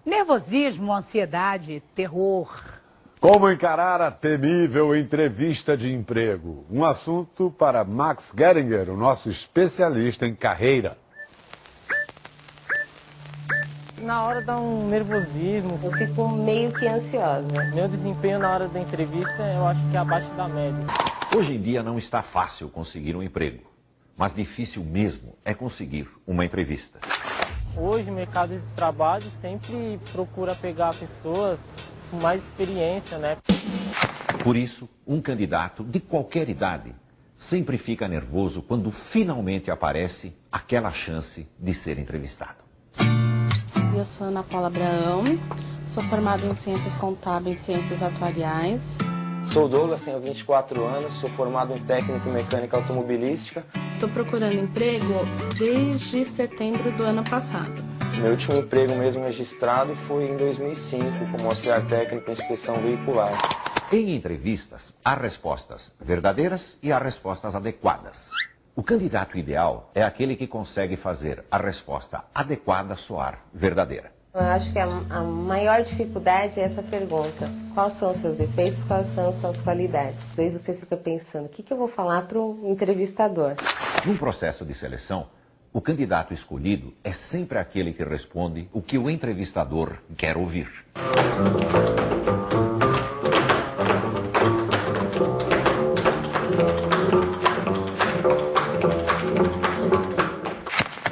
Nervosismo, ansiedade, terror. Como encarar a temível entrevista de emprego? Um assunto para Max Geringer, o nosso especialista em carreira. Na hora dá um nervosismo. Eu fico meio que ansiosa. Meu desempenho na hora da entrevista eu acho que é abaixo da média. Hoje em dia não está fácil conseguir um emprego, mas difícil mesmo é conseguir uma entrevista. Hoje o mercado de trabalho sempre procura pegar pessoas com mais experiência, né? Por isso, um candidato de qualquer idade sempre fica nervoso quando finalmente aparece aquela chance de ser entrevistado. Eu sou Ana Paula Abraão, sou formada em Ciências Contábeis e Ciências Atuariais. Sou Douglas, tenho 24 anos, sou formado em Técnico em Mecânica Automobilística. Estou procurando emprego desde setembro do ano passado. Meu último emprego mesmo registrado foi em 2005, como auxiliar técnico em inspeção veicular. Em entrevistas, há respostas verdadeiras e há respostas adequadas. O candidato ideal é aquele que consegue fazer a resposta adequada soar verdadeira. Eu acho que a maior dificuldade é essa pergunta. Quais são os seus defeitos, quais são as suas qualidades? Aí você fica pensando, o que eu vou falar para um entrevistador? Num processo de seleção, o candidato escolhido é sempre aquele que responde o que o entrevistador quer ouvir.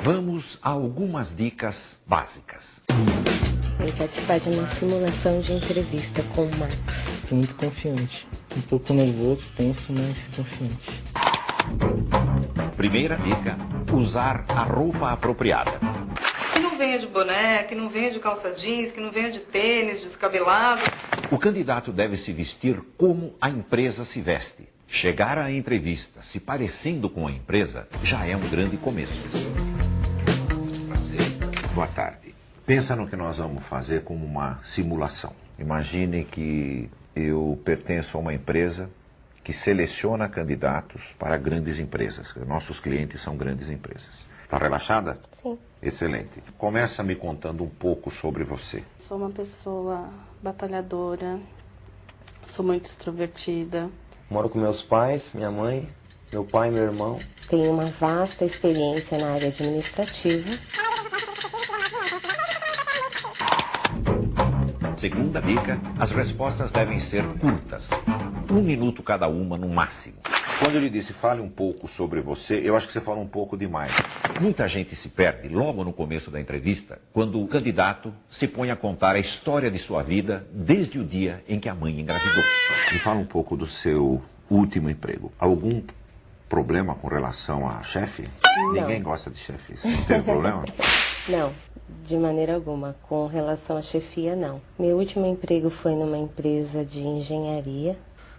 Vamos a algumas dicas básicas. Vou participar de uma simulação de entrevista com o Max. Estou muito confiante. Um pouco nervoso, tenso, mas confiante. Primeira dica, usar a roupa apropriada. Que não venha de boné, que não venha de calça jeans, que não venha de tênis, descabelado. O candidato deve se vestir como a empresa se veste. Chegar à entrevista se parecendo com a empresa já é um grande começo. Boa tarde. Pensa no que nós vamos fazer como uma simulação. Imagine que eu pertenço a uma empresa que seleciona candidatos para grandes empresas. Nossos clientes são grandes empresas. Está relaxada? Sim. Excelente. Começa me contando um pouco sobre você. Sou uma pessoa batalhadora, sou muito extrovertida. Moro com meus pais, minha mãe, meu pai e meu irmão. Tenho uma vasta experiência na área administrativa. Segunda dica, as respostas devem ser curtas. 1 minuto cada uma no máximo. Quando eu lhe disse fale um pouco sobre você, eu acho que você fala um pouco demais. Muita gente se perde logo no começo da entrevista, quando o candidato se põe a contar a história de sua vida desde o dia em que a mãe engravidou. Me fala um pouco do seu último emprego. Algum problema com relação a chefe? Não. Ninguém gosta de chefes. Não teve problema? Não, de maneira alguma. Com relação à chefia, não. Meu último emprego foi numa empresa de engenharia.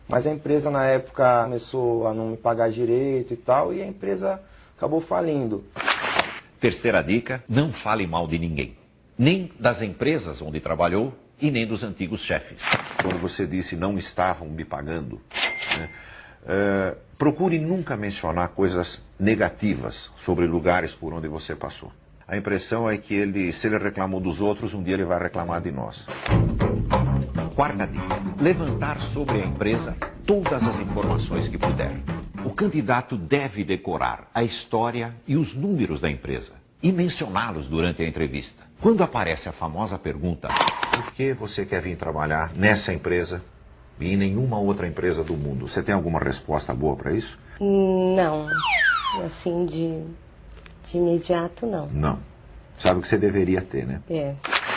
Mas a empresa na época começou a não me pagar direito e tal, e a empresa acabou falindo. Terceira dica, não fale mal de ninguém. Nem das empresas onde trabalhou e nem dos antigos chefes. Quando você disse não estavam me pagando, né, procure nunca mencionar coisas negativas sobre lugares por onde você passou. A impressão é que se ele reclamou dos outros, um dia ele vai reclamar de nós. Quarta dica, levantar sobre a empresa todas as informações que puder. O candidato deve decorar a história e os números da empresa e mencioná-los durante a entrevista. Quando aparece a famosa pergunta, por que você quer vir trabalhar nessa empresa e em nenhuma outra empresa do mundo? Você tem alguma resposta boa para isso? Não, assim de imediato não. Não. Sabe o que você deveria ter, né? É.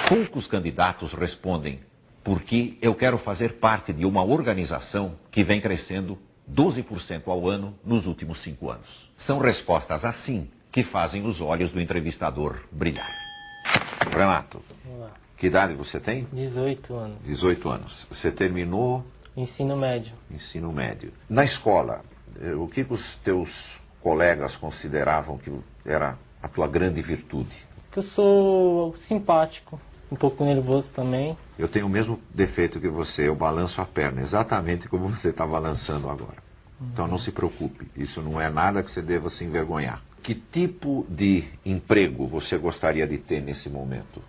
Poucos candidatos respondem porque eu quero fazer parte de uma organização que vem crescendo 12% ao ano nos últimos 5 anos. São respostas assim que fazem os olhos do entrevistador brilhar. Renato, Olá. que idade você tem? 18 anos. 18 anos. Você terminou Ensino médio. ensino médio. Na escola, o que os teus colegas consideravam que era a tua grande virtude? Que eu sou simpático, um pouco nervoso também. Eu tenho o mesmo defeito que você, eu balanço a perna, exatamente como você está balançando agora. Então não se preocupe, isso não é nada que você deva se envergonhar. Que tipo de emprego você gostaria de ter nesse momento?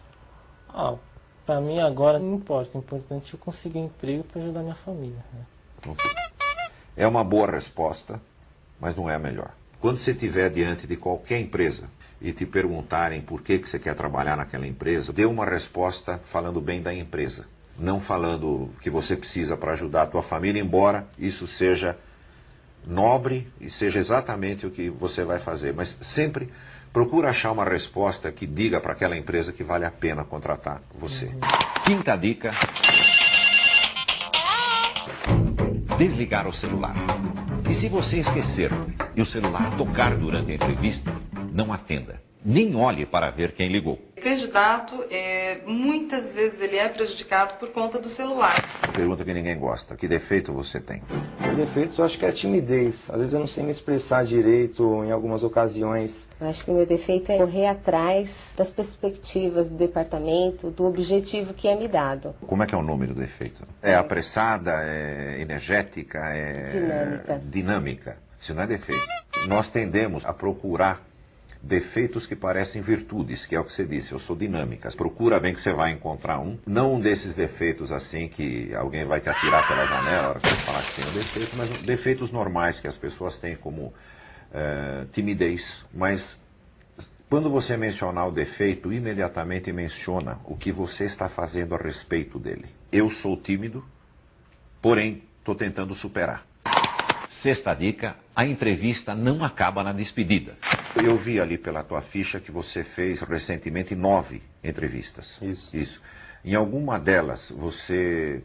Para mim agora não importa, o importante é eu conseguir um emprego para ajudar minha família. Né? É uma boa resposta, mas não é a melhor. Quando você estiver diante de qualquer empresa e te perguntarem por que você quer trabalhar naquela empresa, dê uma resposta falando bem da empresa, não falando que você precisa para ajudar a tua família, embora isso seja nobre e seja exatamente o que você vai fazer. Mas sempre procura achar uma resposta que diga para aquela empresa que vale a pena contratar você. Quinta dica: desligar o celular. E se você esquecer e o celular tocar durante a entrevista, não atenda. Nem olhe para ver quem ligou. O candidato, muitas vezes ele é prejudicado por conta do celular. Pergunta que ninguém gosta. Que defeito você tem? Meu defeito eu acho que é a timidez. Às vezes eu não sei me expressar direito em algumas ocasiões. Eu acho que o meu defeito é correr atrás das perspectivas do departamento, do objetivo que é me dado. Como é que é o nome do defeito? É apressada, é energética, é dinâmica. Isso não é defeito. Nós tendemos a procurar defeitos que parecem virtudes, que é o que você disse, eu sou dinâmica. Procura bem que você vai encontrar um. Não um desses defeitos assim que alguém vai te atirar pela janela na hora que você falar que tem um defeito, mas defeitos normais que as pessoas têm, como timidez. Mas quando você mencionar o defeito, imediatamente menciona o que você está fazendo a respeito dele. Eu sou tímido, porém estou tentando superar. Sexta dica: a entrevista não acaba na despedida. Eu vi ali pela tua ficha que você fez recentemente 9 entrevistas. Isso. Em alguma delas você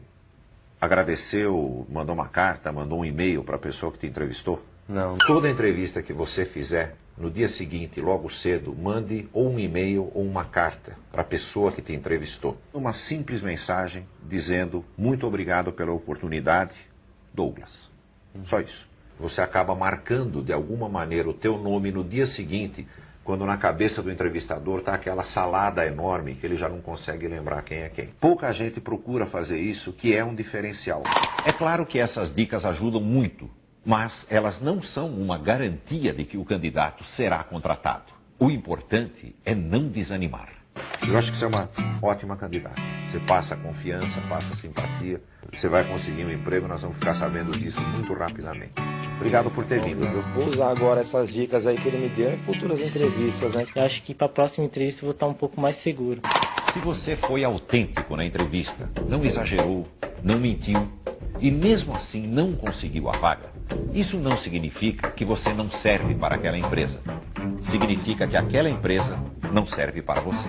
agradeceu, mandou uma carta, mandou um e-mail para a pessoa que te entrevistou? Não. Toda entrevista que você fizer, no dia seguinte, logo cedo, mande ou um e-mail ou uma carta para a pessoa que te entrevistou. Uma simples mensagem dizendo: muito obrigado pela oportunidade, Douglas. Só isso. Você acaba marcando de alguma maneira o teu nome no dia seguinte, quando na cabeça do entrevistador está aquela salada enorme que ele já não consegue lembrar quem é quem. Pouca gente procura fazer isso, que é um diferencial. É claro que essas dicas ajudam muito, mas elas não são uma garantia de que o candidato será contratado. O importante é não desanimar. Eu acho que você é uma ótima candidata. Você passa confiança, passa simpatia, você vai conseguir um emprego, nós vamos ficar sabendo disso muito rapidamente. Obrigado por ter vindo. Eu vou usar agora essas dicas aí que ele me deu em futuras entrevistas, né? Eu acho que para a próxima entrevista eu vou estar um pouco mais seguro. Se você foi autêntico na entrevista, não exagerou, não mentiu e mesmo assim não conseguiu a vaga, isso não significa que você não serve para aquela empresa. Significa que aquela empresa não serve para você.